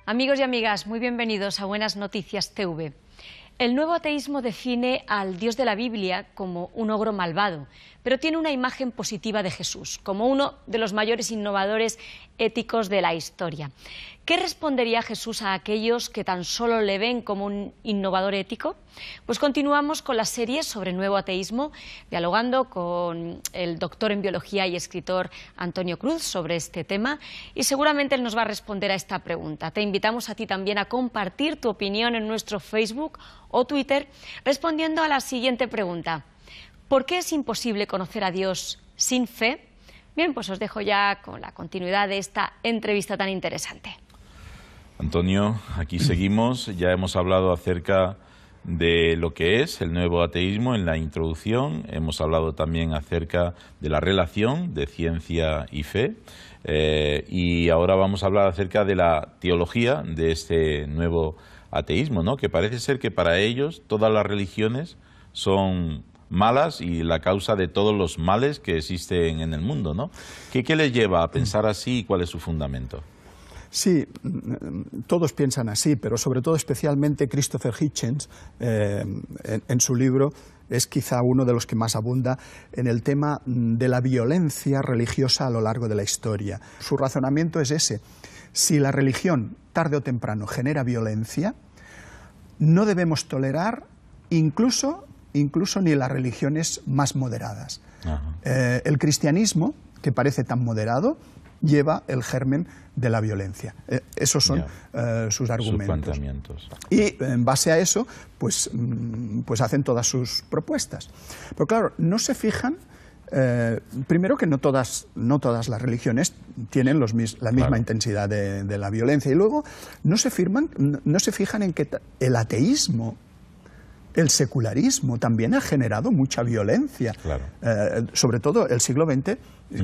Amigos y amigas, muy bienvenidos a Buenas Noticias TV. El nuevo ateísmo define al Dios de la Biblia como un ogro malvado, pero tiene una imagen positiva de Jesús, como uno de los mayores innovadores éticos de la historia. ¿Qué respondería Jesús a aquellos que tan solo le ven como un innovador ético? Pues continuamos con la serie sobre nuevo ateísmo, dialogando con el doctor en biología y escritor Antonio Cruz sobre este tema, y seguramente él nos va a responder a esta pregunta. Te invitamos a ti también a compartir tu opinión en nuestro Facebook o Twitter respondiendo a la siguiente pregunta: ¿por qué es imposible conocer a Dios sin fe? Bien, pues os dejo ya con la continuidad de esta entrevista tan interesante. Antonio, aquí seguimos. Ya hemos hablado acerca de lo que es el nuevo ateísmo en la introducción. Hemos hablado también acerca de la relación de ciencia y fe. Y ahora vamos a hablar acerca de la teología de este nuevo ateísmo, ¿no? Que parece ser que para ellos todas las religiones son malas y la causa de todos los males que existen en el mundo, ¿no? ¿Qué les lleva a pensar así y cuál es su fundamento? Sí, todos piensan así, pero sobre todo especialmente Christopher Hitchens, en su libro, es quizá uno de los que más abunda en el tema de la violencia religiosa a lo largo de la historia. Su razonamiento es ese: si la religión tarde o temprano genera violencia, no debemos tolerar incluso ni las religiones más moderadas. El cristianismo, que parece tan moderado, lleva el germen de la violencia. Esos son sus argumentos. Sus planteamientos. Y en base a eso, pues hacen todas sus propuestas. Pero claro, no se fijan, primero que no todas las religiones tienen la misma intensidad de la violencia, y luego no se fijan en que el ateísmo, el secularismo también ha generado mucha violencia. Sobre todo el siglo XX,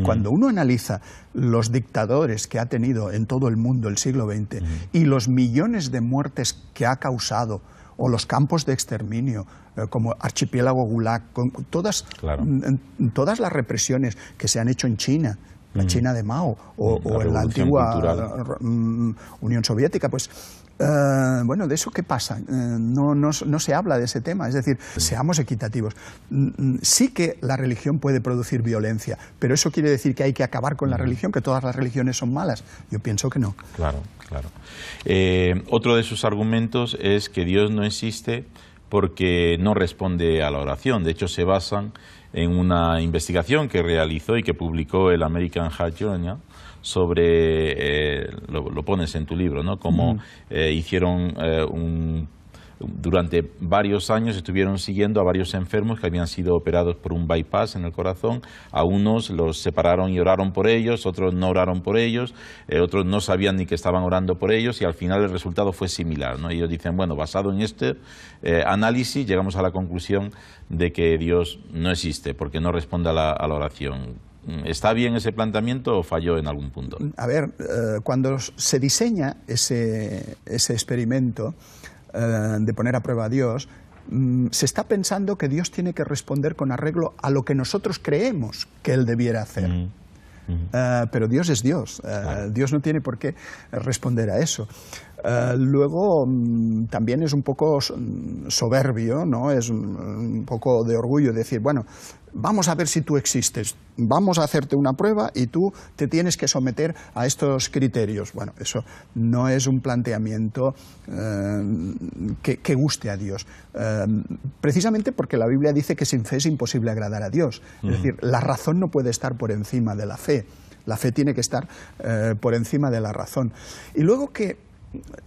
cuando uno analiza los dictadores que ha tenido en todo el mundo el siglo XX y los millones de muertes que ha causado, o los campos de exterminio, como Archipiélago Gulag, con todas las represiones que se han hecho en China, la China de Mao, o en la antigua Unión Soviética, pues bueno, ¿de eso qué pasa? No se habla de ese tema. Es decir, seamos equitativos. Sí que la religión puede producir violencia, pero ¿eso quiere decir que hay que acabar con la religión, que todas las religiones son malas? Yo pienso que no. Claro. Otro de sus argumentos es que Dios no existe porque no responde a la oración. De hecho, se basan en una investigación que realizó y que publicó el American Heart Journal sobre, lo pones en tu libro, ¿no? Cómo hicieron durante varios años estuvieron siguiendo a varios enfermos que habían sido operados por un bypass en el corazón. A unos los separaron y oraron por ellos, otros no oraron por ellos, otros no sabían ni que estaban orando por ellos, y al final el resultado fue similar, ¿no? Ellos dicen, bueno, basado en este análisis llegamos a la conclusión de que Dios no existe porque no responde a la oración. ¿Está bien ese planteamiento o falló en algún punto? A ver, cuando se diseña ese experimento de poner a prueba a Dios, se está pensando que Dios tiene que responder con arreglo a lo que nosotros creemos que Él debiera hacer. Pero Dios es Dios. Dios no tiene por qué responder a eso. Luego también es un poco soberbio, ¿no? Es un poco de orgullo decir, bueno, vamos a ver si tú existes, vamos a hacerte una prueba y tú te tienes que someter a estos criterios. Bueno, eso no es un planteamiento que guste a Dios, precisamente porque la Biblia dice que sin fe es imposible agradar a Dios. Es decir, la razón no puede estar por encima de la fe. La fe tiene que estar por encima de la razón. Y luego que,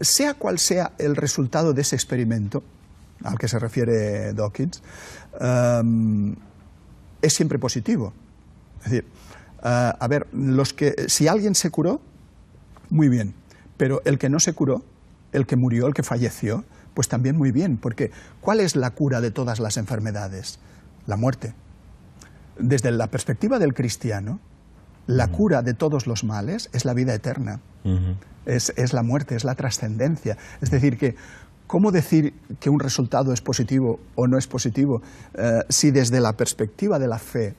sea cual sea el resultado de ese experimento al que se refiere Dawkins, es siempre positivo. Es decir, a ver, si alguien se curó, muy bien, pero el que no se curó, el que murió, el que falleció, pues también muy bien, porque ¿cuál es la cura de todas las enfermedades? La muerte. Desde la perspectiva del cristiano, la cura de todos los males es la vida eterna. Es la muerte, es la trascendencia. Es decir, que ¿cómo decir que un resultado es positivo o no es positivo si desde la perspectiva de la fe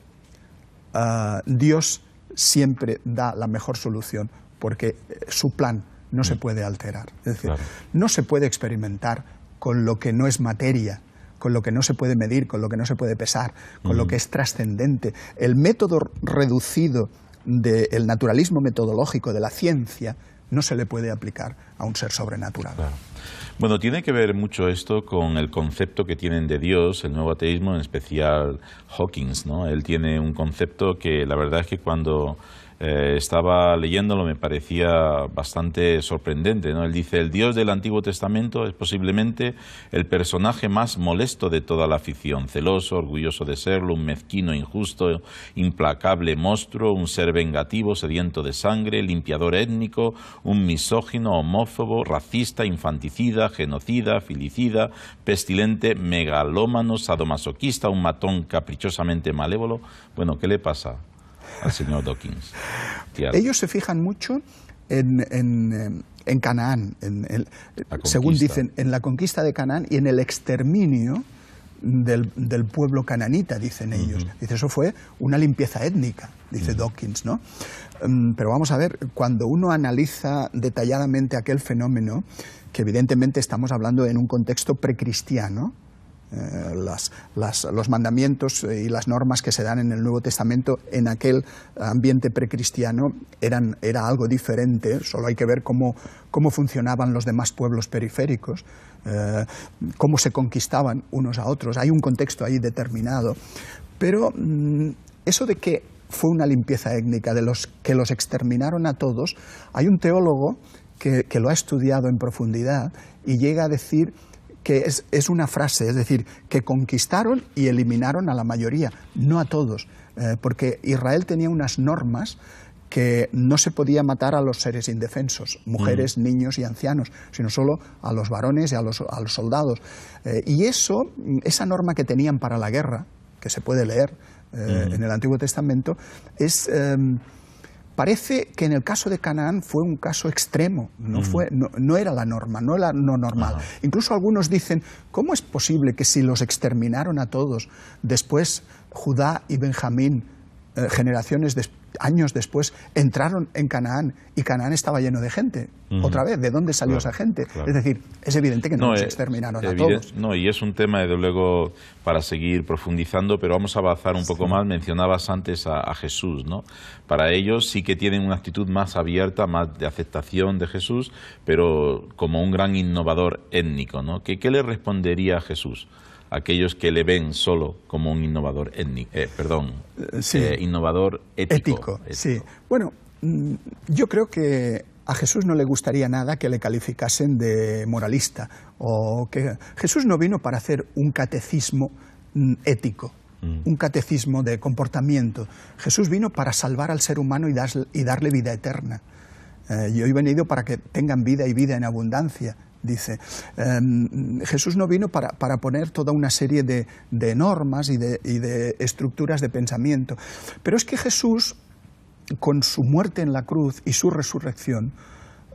Dios siempre da la mejor solución? Porque su plan no se puede alterar. Es decir, Claro. no se puede experimentar con lo que no es materia, con lo que no se puede medir, con lo que no se puede pesar, con lo que es trascendente. El método reducido del naturalismo metodológico de la ciencia no se le puede aplicar a un ser sobrenatural. Claro. Bueno, tiene que ver mucho esto con el concepto que tienen de Dios, el nuevo ateísmo, en especial Hawkins, ¿no? Él tiene un concepto que la verdad es que cuando estaba leyéndolo me parecía bastante sorprendente, ¿no? Él dice: el Dios del Antiguo Testamento es posiblemente el personaje más molesto de toda la ficción, celoso, orgulloso de serlo, un mezquino, injusto, implacable monstruo, un ser vengativo, sediento de sangre, limpiador étnico, un misógino, homófobo, racista, infanticida, genocida, filicida, pestilente, megalómano, sadomasoquista, un matón caprichosamente malévolo. Bueno, ¿qué le pasa al señor Dawkins? Ellos se fijan mucho en Canaán, según dicen, en la conquista de Canaán y en el exterminio del pueblo cananita, dicen ellos. Dice, eso fue una limpieza étnica, dice Dawkins, ¿no? Pero vamos a ver, cuando uno analiza detalladamente aquel fenómeno, que evidentemente estamos hablando en un contexto precristiano, los mandamientos y las normas que se dan en el Nuevo Testamento en aquel ambiente precristiano era algo diferente. Solo hay que ver cómo funcionaban los demás pueblos periféricos, cómo se conquistaban unos a otros. Hay un contexto ahí determinado. Pero eso de que fue una limpieza étnica, de los que los exterminaron a todos, hay un teólogo que lo ha estudiado en profundidad y llega a decir que es una frase, es decir, que conquistaron y eliminaron a la mayoría, no a todos, porque Israel tenía unas normas que no se podía matar a los seres indefensos, mujeres, niños y ancianos, sino solo a los varones y a los soldados. Y esa norma que tenían para la guerra, que se puede leer en el Antiguo Testamento, parece que en el caso de Canaán fue un caso extremo, no era la norma, no era lo normal. Incluso algunos dicen, ¿cómo es posible que si los exterminaron a todos, después Judá y Benjamín, años después, entraron en Canaán y Canaán estaba lleno de gente? Otra vez, ¿de dónde salió esa gente? Claro. Es decir, es evidente que no los exterminaron a todos. No, y es un tema, desde luego, para seguir profundizando, pero vamos a avanzar un poco más. Mencionabas antes a Jesús, ¿no? Para ellos sí que tienen una actitud más abierta, más de aceptación de Jesús, pero como un gran innovador étnico, ¿no? ¿Qué le respondería a Jesús? Aquellos que le ven solo como un innovador innovador ético. Sí. Bueno, yo creo que a Jesús no le gustaría nada que le calificasen de moralista, o que Jesús no vino para hacer un catecismo ético, un catecismo de comportamiento. Jesús vino para salvar al ser humano y darle vida eterna. Yo he venido para que tengan vida y vida en abundancia, dice. Jesús no vino para poner toda una serie de normas y de estructuras de pensamiento. Pero es que Jesús, con su muerte en la cruz y su resurrección,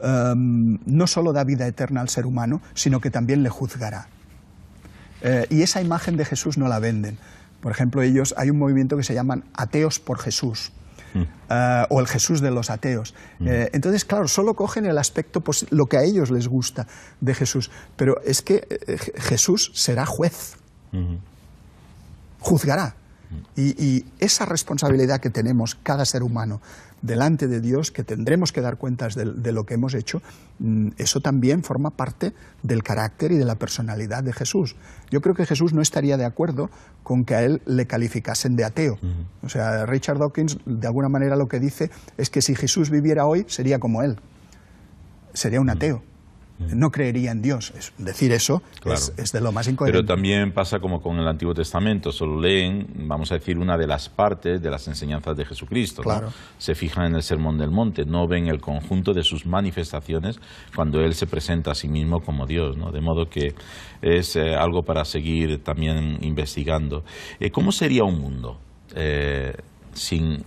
no solo da vida eterna al ser humano, sino que también le juzgará. Y esa imagen de Jesús no la venden. Por ejemplo, hay un movimiento que se llaman ateos por Jesús. O el Jesús de los ateos. Entonces, claro, solo cogen el aspecto, pues, lo que a ellos les gusta de Jesús. Pero es que Jesús será juez. Juzgará. Y esa responsabilidad que tenemos cada ser humano delante de Dios, que tendremos que dar cuentas de lo que hemos hecho, eso también forma parte del carácter y de la personalidad de Jesús. Yo creo que Jesús no estaría de acuerdo con que a él le calificasen de ateo. O sea, Richard Dawkins, de alguna manera, lo que dice es que si Jesús viviera hoy, sería como él. Sería un ateo. No creería en Dios. Decir eso, claro, es de lo más incoherente. Pero también pasa como con el Antiguo Testamento. Solo leen, vamos a decir, una de las partes de las enseñanzas de Jesucristo, claro, ¿no? Se fijan en el Sermón del Monte, no ven el conjunto de sus manifestaciones cuando Él se presenta a sí mismo como Dios, ¿no? De modo que es algo para seguir también investigando. ¿Cómo sería un mundo sin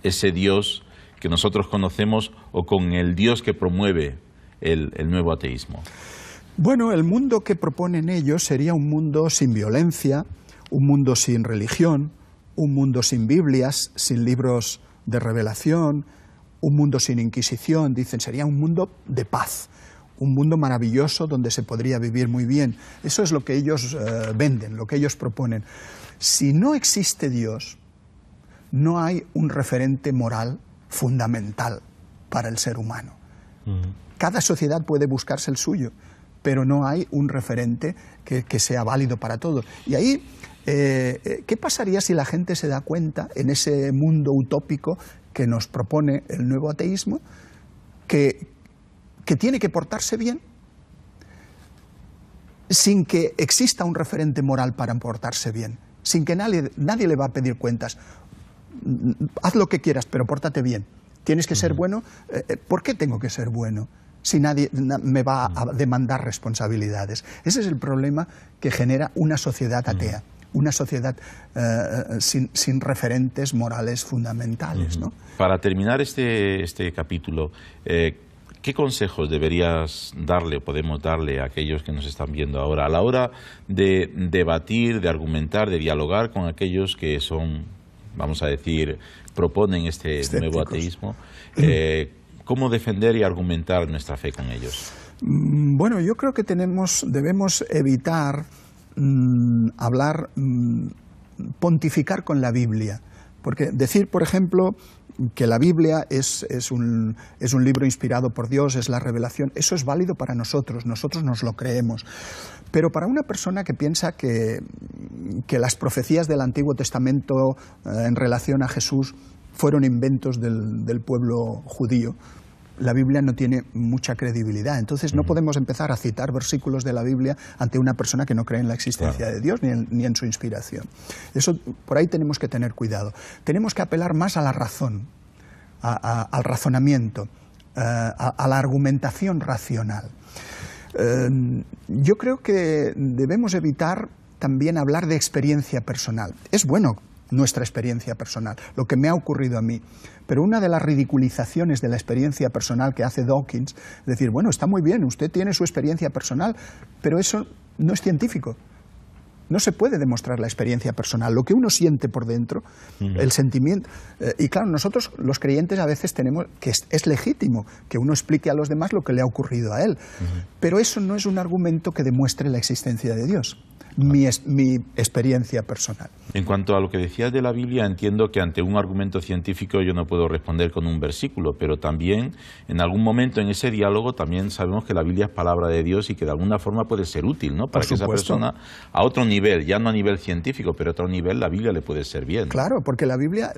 ese Dios que nosotros conocemos o con el Dios que promueve el nuevo ateísmo? Bueno, el mundo que proponen ellos sería un mundo sin violencia, un mundo sin religión, un mundo sin Biblias, sin libros de revelación, un mundo sin Inquisición, dicen, sería un mundo de paz, un mundo maravilloso donde se podría vivir muy bien. Eso es lo que ellos venden, lo que ellos proponen. Si no existe Dios, no hay un referente moral fundamental para el ser humano. Cada sociedad puede buscarse el suyo, pero no hay un referente que sea válido para todo. Y ahí, ¿qué pasaría si la gente se da cuenta, en ese mundo utópico que nos propone el nuevo ateísmo, que tiene que portarse bien sin que exista un referente moral para portarse bien, sin que nadie le va a pedir cuentas? Haz lo que quieras, pero pórtate bien. Tienes que ser bueno. ¿Por qué tengo que ser bueno si nadie me va a demandar responsabilidades? Ese es el problema que genera una sociedad atea, una sociedad sin referentes morales fundamentales, ¿no? Para terminar este capítulo, ¿qué consejos deberías darle o podemos darle a aquellos que nos están viendo ahora a la hora de debatir, de argumentar, de dialogar con aquellos que son, vamos a decir, proponen este nuevo ateísmo? ¿Cómo defender y argumentar nuestra fe con ellos? Bueno, yo creo que debemos evitar pontificar con la Biblia. Porque decir, por ejemplo, que la Biblia es un libro inspirado por Dios, es la revelación, eso es válido para nosotros nos lo creemos. Pero para una persona que piensa que las profecías del Antiguo Testamento en relación a Jesús fueron inventos del pueblo judío, la Biblia no tiene mucha credibilidad. Entonces no podemos empezar a citar versículos de la Biblia ante una persona que no cree en la existencia de Dios ni en su inspiración. Eso, por ahí tenemos que tener cuidado. Tenemos que apelar más a la razón, al razonamiento, a la argumentación racional. Yo creo que debemos evitar también hablar de experiencia personal. Es bueno nuestra experiencia personal, lo que me ha ocurrido a mí. Pero una de las ridiculizaciones de la experiencia personal que hace Dawkins, es decir, bueno, está muy bien, usted tiene su experiencia personal, pero eso no es científico. No se puede demostrar la experiencia personal, lo que uno siente por dentro, el sentimiento. Y claro, nosotros los creyentes a veces tenemos que es legítimo que uno explique a los demás lo que le ha ocurrido a él, pero eso no es un argumento que demuestre la existencia de Dios. Mi experiencia personal. En cuanto a lo que decías de la Biblia, entiendo que ante un argumento científico yo no puedo responder con un versículo, pero también en algún momento en ese diálogo también sabemos que la Biblia es palabra de Dios y que de alguna forma puede ser útil, ¿no? Para que esa persona, a otro nivel, ya no a nivel científico, pero a otro nivel, la Biblia le puede ser bien. Claro, porque la Biblia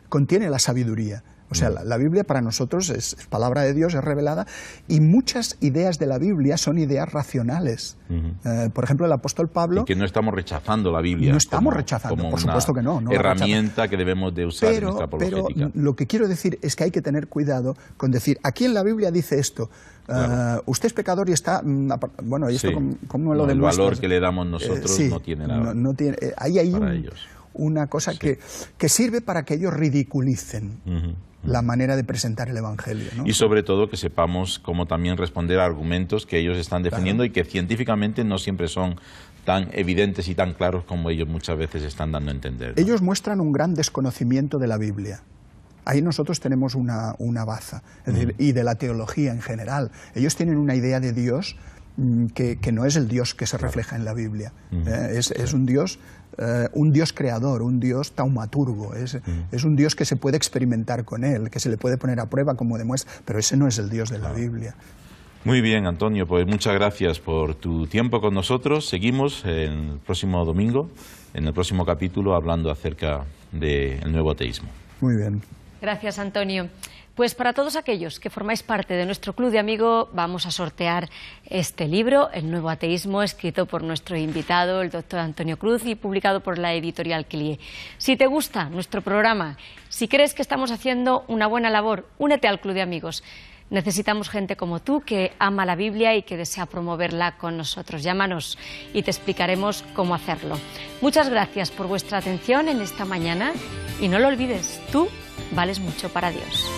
contiene la sabiduría. O sea, la Biblia para nosotros es palabra de Dios, es revelada, y muchas ideas de la Biblia son ideas racionales. Por ejemplo, el apóstol Pablo... Y que no estamos rechazando la Biblia. No estamos rechazando, como por supuesto que no. Herramienta que debemos de usar en nuestra apologética. Pero lo que quiero decir es que hay que tener cuidado con decir, aquí en la Biblia dice esto, usted es pecador y está... bueno, ¿y esto cómo lo demuestra? El valor que le damos nosotros no tiene nada ahí hay para ellos. Una cosa que sirve para que ellos ridiculicen la manera de presentar el Evangelio, ¿no? Y sobre todo que sepamos cómo también responder a argumentos que ellos están defendiendo y que científicamente no siempre son tan evidentes y tan claros como ellos muchas veces están dando a entender, ¿no? Ellos muestran un gran desconocimiento de la Biblia. Ahí nosotros tenemos una baza, es decir, y de la teología en general. Ellos tienen una idea de Dios que no es el Dios que se refleja en la Biblia. Es un Dios creador, un Dios taumaturgo, es un Dios que se puede experimentar con él, que se le puede poner a prueba como demuestra, pero ese no es el Dios de la Biblia. Muy bien, Antonio, pues muchas gracias por tu tiempo con nosotros. Seguimos el próximo domingo, en el próximo capítulo, hablando acerca del nuevo ateísmo. Muy bien. Gracias, Antonio. Pues para todos aquellos que formáis parte de nuestro club de amigos, vamos a sortear este libro, El Nuevo Ateísmo, escrito por nuestro invitado, el doctor Antonio Cruz, y publicado por la editorial Clie. Si te gusta nuestro programa, si crees que estamos haciendo una buena labor, únete al club de amigos. Necesitamos gente como tú que ama la Biblia y que desea promoverla con nosotros. Llámanos y te explicaremos cómo hacerlo. Muchas gracias por vuestra atención en esta mañana y no lo olvides, tú vales mucho para Dios.